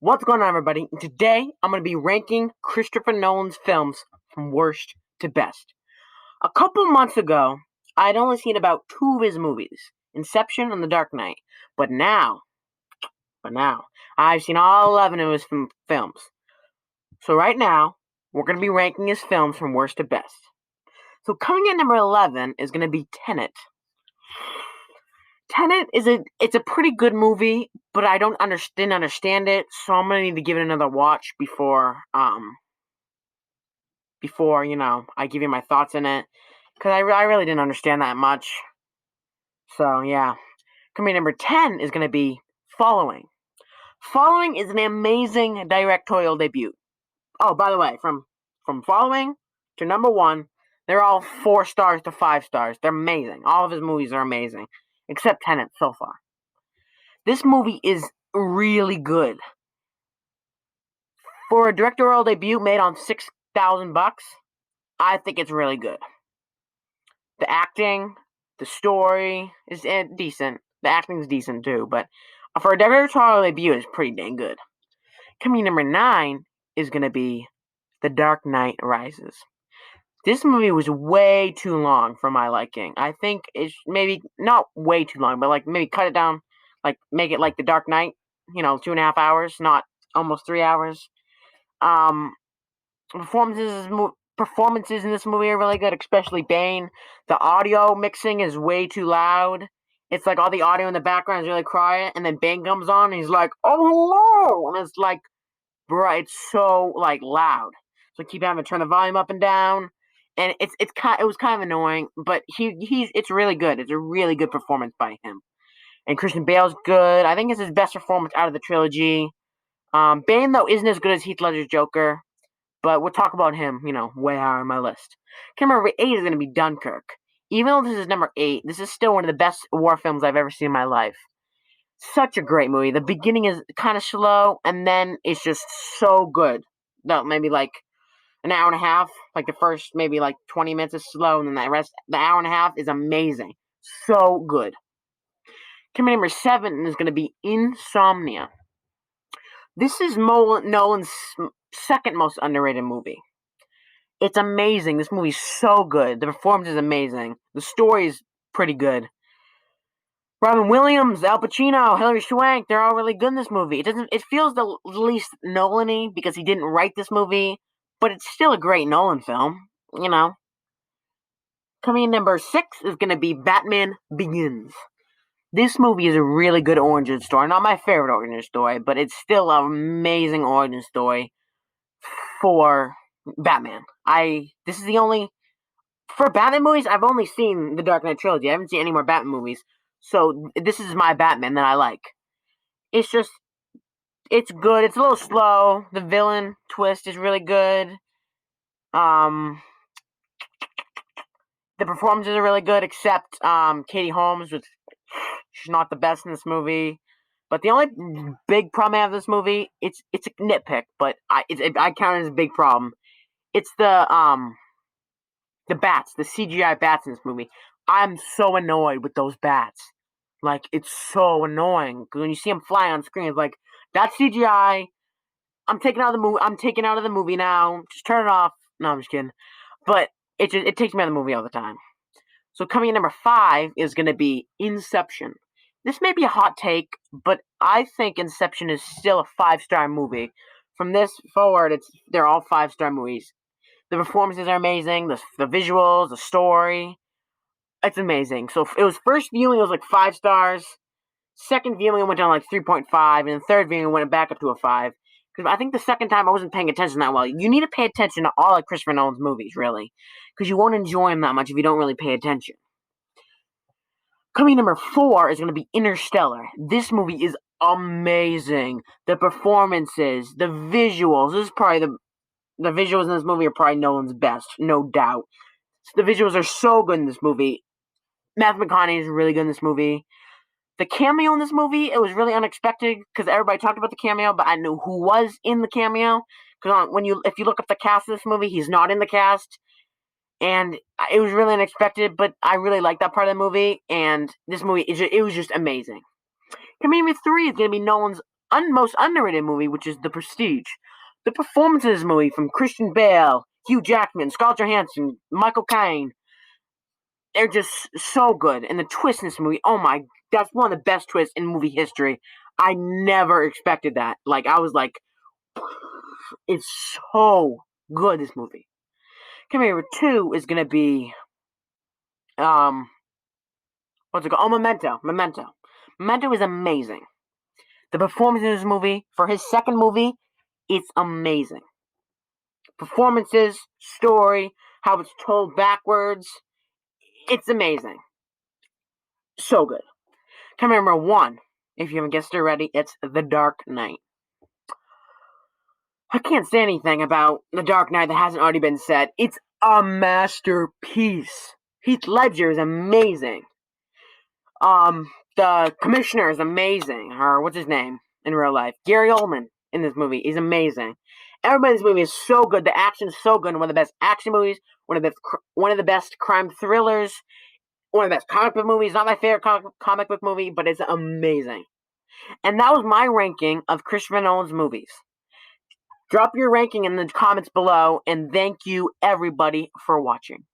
What's going on, everybody? Today, I'm going to be ranking Christopher Nolan's films from worst to best. A couple months ago, I'd only seen about two of his movies, Inception and The Dark Knight. But now, I've seen all 11 of his films. So right now, we're going to be ranking his films from worst to best. So coming in number 11 is going to be Tenet. Tenet it's a pretty good movie, but I didn't understand it, so I'm gonna need to give it another watch before I give you my thoughts in it, because I really didn't understand that much. So yeah, coming number 10 is gonna be Following. Following is an amazing directorial debut. Oh, by the way, from Following to number one, they're all 4 stars to 5 stars. They're amazing. All of his movies are amazing, except Tenet so far. This movie is really good. For a directorial debut made on $6,000, I think it's really good. The acting, the story is decent. The acting is decent too, but for a directorial debut, it's pretty dang good. Coming number 9 is gonna be The Dark Knight Rises. This movie was way too long for my liking. I think it's maybe not way too long, but like maybe cut it down, like make it like The Dark Knight, 2.5 hours, not almost 3 hours. Um, performances in this movie are really good, especially Bane. The audio mixing is way too loud. It's like all the audio in the background is really quiet, and then Bane comes on, and he's like, "Oh hello," and it's like, bro, it's so like loud. So I keep having to turn the volume up and down, and it was kind of annoying, but it's really good. It's a really good performance by him, and Christian Bale's good. I think it's his best performance out of the trilogy. Bane though isn't as good as Heath Ledger's Joker. But we'll talk about him, way higher on my list. Number 8 is going to be Dunkirk. Even though this is number 8, this is still one of the best war films I've ever seen in my life. Such a great movie. The beginning is kind of slow, and then it's just so good. No, maybe like an hour and a half. Like the first maybe like 20 minutes is slow, and then the hour and a half is amazing. So good. Number 7 is going to be Insomnia. This is Nolan's second most underrated movie. It's amazing. This movie's so good. The performance is amazing. The story is pretty good. Robin Williams, Al Pacino, Hilary Swank, they're all really good in this movie. It feels the least Nolan-y because he didn't write this movie, but it's still a great Nolan film, you know. Coming in number 6 is going to be Batman Begins. This movie is a really good origin story. Not my favorite origin story, but it's still an amazing origin story for Batman. This is the only For Batman movies, I've only seen the Dark Knight trilogy. I haven't seen any more Batman movies. So this is my Batman that I like. It's just, it's good. It's a little slow. The villain twist is really good. Um, the performances are really good, except Katie Holmes, which she's not the best in this movie. But the only big problem I have with this movie, it's a nitpick, but I count it as a big problem. It's the bats, the CGI bats in this movie. I'm so annoyed with those bats. Like, it's so annoying. Because when you see them fly on screen, it's like, that's CGI. I'm taking out of the movie. I'm taking out of the movie now. Just turn it off. No, I'm just kidding. But it takes me out of the movie all the time. So coming in number 5 is going to be Inception. This may be a hot take, but I think Inception is still a 5-star movie. From this forward, they're all 5-star movies. The performances are amazing. The visuals, the story, it's amazing. So it was first viewing, it was like 5 stars. Second viewing, it went down like 3.5, and the third viewing went back up to a 5. Because I think the second time I wasn't paying attention that well. You need to pay attention to all of Christopher Nolan's movies, really, because you won't enjoy them that much if you don't really pay attention. Coming number 4 is going to be Interstellar. This movie is amazing. The performances, the visuals. This is probably the visuals in this movie are probably Nolan's best, no doubt. The visuals are so good in this movie. Matthew McConaughey is really good in this movie. The cameo in this movie, it was really unexpected because everybody talked about the cameo, but I knew who was in the cameo. Because if you look up the cast of this movie, he's not in the cast, and it was really unexpected. But I really liked that part of the movie, and this movie it was just amazing. Comedian 3 is going to be Nolan's most underrated movie, which is The Prestige. The performances in this movie from Christian Bale, Hugh Jackman, Scarlett Johansson, Michael Caine, they're just so good. And the twist in this movie, oh my, that's one of the best twists in movie history. I never expected that. Like, I was like, it's so good, this movie. Come here, number two is gonna be, um, what's it called? Oh, Memento. Memento is amazing. The performance in this movie, for his second movie, it's amazing. Performances, story, how it's told backwards, it's amazing. So good. Come here, number one. If you haven't guessed it already, it's The Dark Knight. I can't say anything about The Dark Knight that hasn't already been said. It's a masterpiece. Heath Ledger is amazing. The commissioner is amazing. Or what's his name in real life? Gary Oldman in this movie is amazing. Everybody in this movie is so good. The action is so good. One of the best action movies. One of the best crime thrillers. One of the best comic book movies. Not my favorite comic book movie, but it's amazing. And that was my ranking of Christopher Nolan's movies. Drop your ranking in the comments below, and thank you everybody for watching.